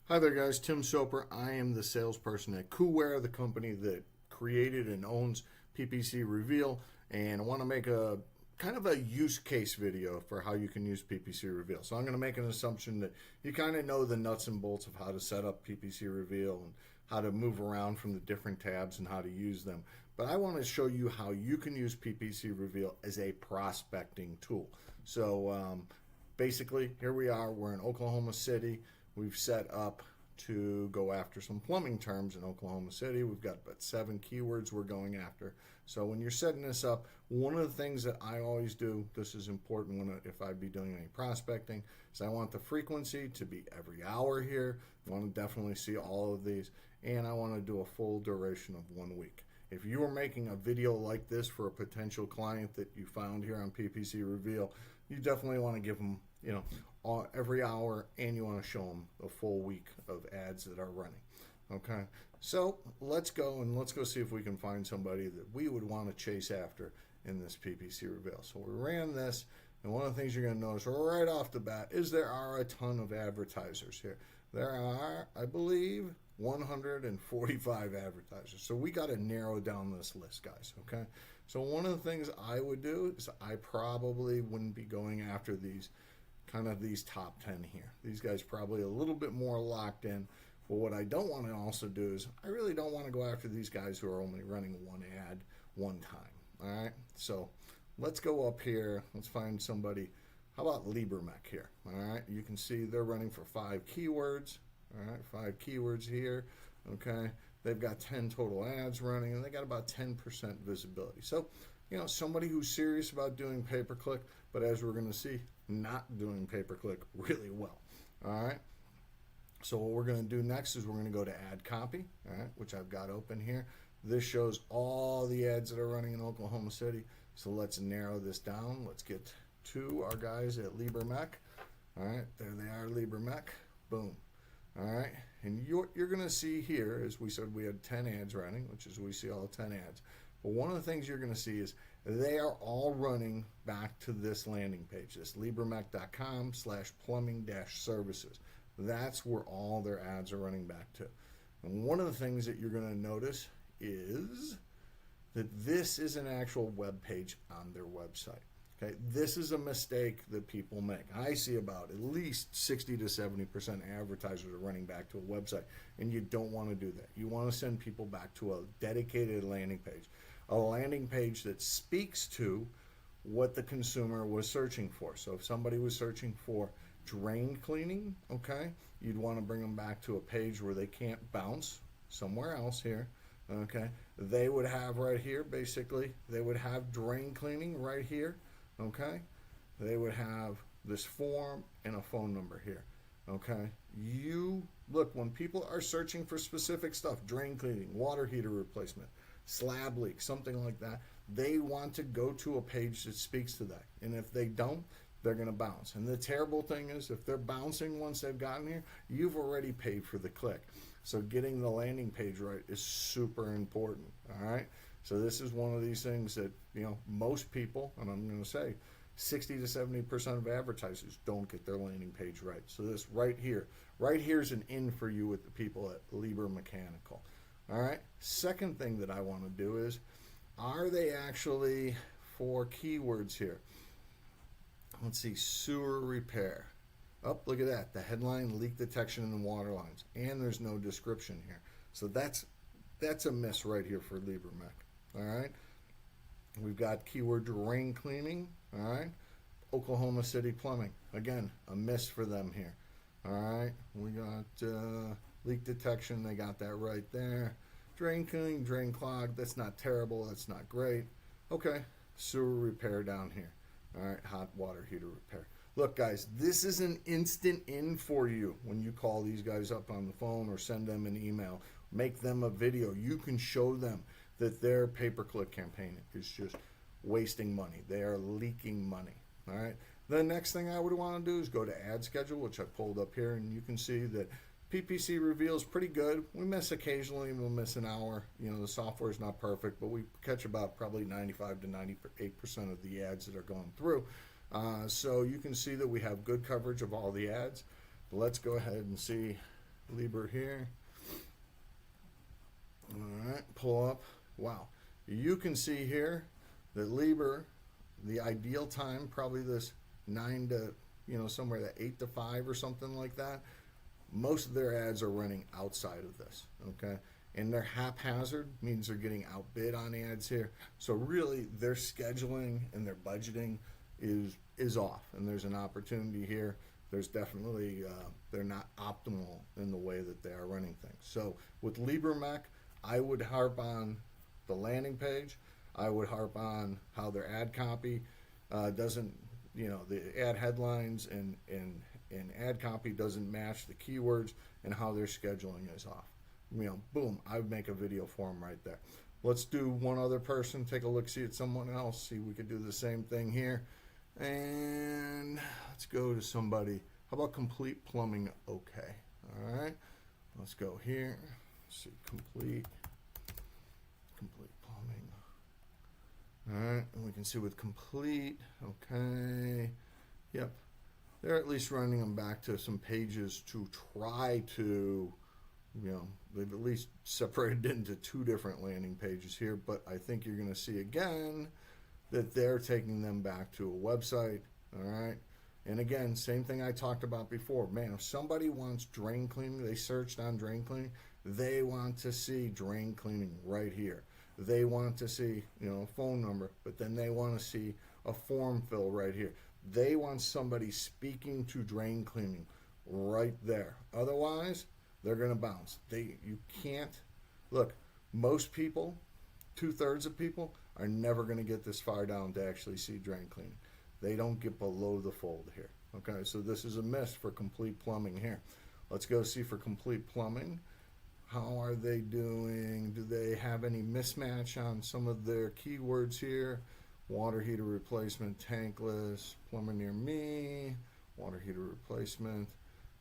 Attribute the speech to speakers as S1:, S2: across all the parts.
S1: Hi there, guys. Tim Soper. I am the salesperson at Coolware, the company that created and owns PPC Reveal, and I want to make a kind of a use case video for how you can use PPC Reveal. So I'm going to make an assumption that you kind of know the nuts and bolts of how to set up PPC Reveal and how to move around from the different tabs and how to use them. But I want to show you how you can use PPC Reveal as a prospecting tool. So basically, here we are. We're in Oklahoma City. We've set up to go after some plumbing terms in Oklahoma City. We've got about 7 keywords we're going after. So when you're setting this up, one of the things that I always do, this is important if I'd be doing any prospecting, is I want the frequency to be every hour here. I want to definitely see all of these, and I want to do a full duration of 1 week. If you are making a video like this for a potential client that you found here on PPC Reveal, you definitely want to give them, every hour, and you want to show them a full week of ads that are running. Okay, so let's go see if we can find somebody that we would want to chase after in this PPC Reveal. So we ran this, and one of the things you're going to notice right off the bat is there are a ton of advertisers here. There are, I believe, 145 advertisers. So we got to narrow down this list, guys, okay? So one of the things I would do is I probably wouldn't be going after these top 10 here. These guys probably a little bit more locked in. But what I don't want to also do is I really don't want to go after these guys who are only running one ad one time. All right, so let's go up here. Let's find somebody. How about Liebermech here? All right, you can see they're running for 5 keywords. All right, 5 keywords here. Okay, they've got 10 total ads running, and they got about 10% visibility. So, somebody who's serious about doing pay-per-click, but as we're going to see, not doing pay-per-click really well. All right. So what we're going to do next is we're going to go to add copy, all right, which I've got open here. This shows all the ads that are running in Oklahoma City. So let's narrow this down. Let's get to our guys at Liebermech. All right, there they are, Liebermech. Boom. All right, and you're going to see here, as we said, we had 10 ads running, which is we see all 10 ads. But one of the things you're going to see is they are all running back to this landing page, this liebermech.com/plumbing-services. That's where all their ads are running back to. And one of the things that you're going to notice is that this is an actual web page on their website. Okay, this is a mistake that people make. I see about at least 60 to 70% advertisers are running back to a website, and you don't want to do that. You want to send people back to a dedicated landing page that speaks to what the consumer was searching for. So if somebody was searching for drain cleaning, okay, you'd want to bring them back to a page where they can't bounce somewhere else here. Okay, they would have right here, basically, they would have drain cleaning right here. Okay, they would have this form and a phone number here. Okay, you look, when people are searching for specific stuff, drain cleaning, water heater replacement, slab leak, something like that, they want to go to a page that speaks to that. And if they don't, they're going to bounce. And the terrible thing is, if they're bouncing once they've gotten here, you've already paid for the click. So getting the landing page right is super important. All right. So this is one of these things that, most people, and I'm going to say 60 to 70% of advertisers don't get their landing page right. So this right here is an in for you with the people at Lieber Mechanical. All right. Second thing that I want to do is, are they actually for keywords here? Let's see, sewer repair. Oh, look at that. The headline, leak detection in the water lines. And there's no description here. So that's a miss right here for Liebermech. All right. We've got keyword drain cleaning. All right. Oklahoma City plumbing. Again, a miss for them here. All right. We got leak detection. They got that right there. Drain cleaning, drain clog. That's not terrible. That's not great. Okay. Sewer repair down here. All right, hot water heater repair. Look, guys, this is an instant in for you when you call these guys up on the phone or send them an email, make them a video. You can show them that their pay-per-click campaign is just wasting money. They are leaking money. All right. The next thing I would want to do is go to ad schedule, which I pulled up here, and you can see that PPC Reveal is pretty good. We miss occasionally, we'll miss an hour. The software is not perfect, but we catch about probably 95 to 98% of the ads that are going through. So you can see that we have good coverage of all the ads. Let's go ahead and see Lieber here. All right, pull up. Wow. You can see here that Lieber, the ideal time, probably this 9 to, somewhere that 8 to 5 or something like that. Most of their ads are running outside of this, okay? And they're haphazard, means they're getting outbid on ads here. So really, their scheduling and their budgeting is off, and there's an opportunity here. There's definitely, they're not optimal in the way that they are running things. So with LibreMech, I would harp on the landing page. I would harp on how their ad copy doesn't, the ad headlines and ad copy doesn't match the keywords, and how their scheduling is off. Boom, I would make a video for them right there. Let's do one other person, take a look, see at someone else, see if we could do the same thing here. And let's go to somebody. How about Complete Plumbing? Okay. All right. Let's go here. Let's see, Complete Plumbing. All right. And we can see with Complete. Okay. Yep. They're at least running them back to some pages to try to, they've at least separated into 2 different landing pages here. But I think you're going to see again that they're taking them back to a website. All right. And again, same thing I talked about before. Man, if somebody wants drain cleaning, they searched on drain cleaning, they want to see drain cleaning right here. They want to see, a phone number, but then they want to see a form fill right here. They want somebody speaking to drain cleaning right there. Otherwise, they're going to bounce. You can't, look, most people, 2/3 of people are never going to get this far down to actually see drain cleaning. They don't get below the fold here. Okay, so this is a miss for Complete Plumbing here. Let's go see for Complete Plumbing. How are they doing? Do they have any mismatch on some of their keywords here? Water heater replacement, tankless, plumber near me, water heater replacement,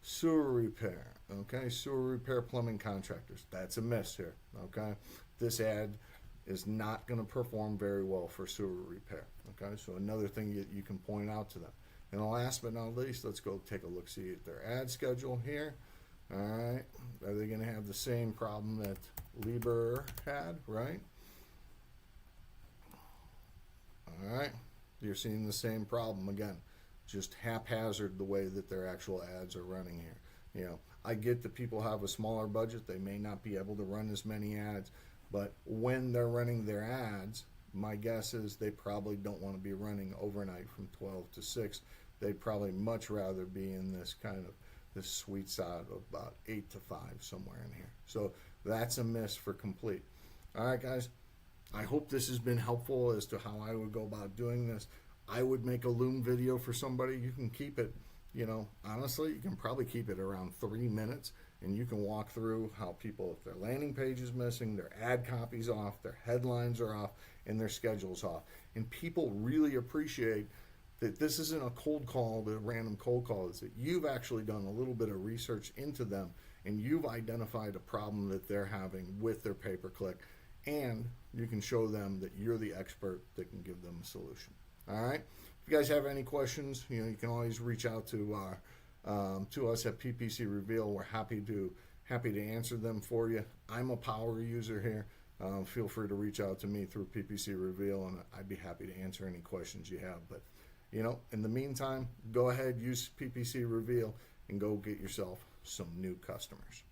S1: sewer repair. Okay, sewer repair, plumbing contractors. That's a miss here. Okay, this ad is not going to perform very well for sewer repair. Okay, so another thing you can point out to them. And last but not least, let's go take a look, see at their ad schedule here. All right, are they going to have the same problem that Lieber had, right? All right, you're seeing the same problem again, just haphazard the way that their actual ads are running here. I get that people have a smaller budget, they may not be able to run as many ads, but when they're running their ads, my guess is they probably don't want to be running overnight from 12 to 6. They'd probably much rather be in this kind of this sweet spot of about 8 to 5, somewhere in here. So that's a miss for Complete. All right, guys. I hope this has been helpful as to how I would go about doing this. I would make a Loom video for somebody. You can keep it, honestly, you can probably keep it around 3 minutes, and you can walk through how people, if their landing page is missing, their ad copy's off, their headlines are off, and their schedule's off. And people really appreciate that this isn't a cold call, the random cold call. It's that you've actually done a little bit of research into them, and you've identified a problem that they're having with their pay-per-click, and you can show them that you're the expert that can give them a solution. All right. If you guys have any questions, you can always reach out to us at PPC Reveal. We're happy to answer them for you. I'm a power user here. Feel free to reach out to me through PPC Reveal, and I'd be happy to answer any questions you have. But in the meantime, go ahead, use PPC Reveal, and go get yourself some new customers.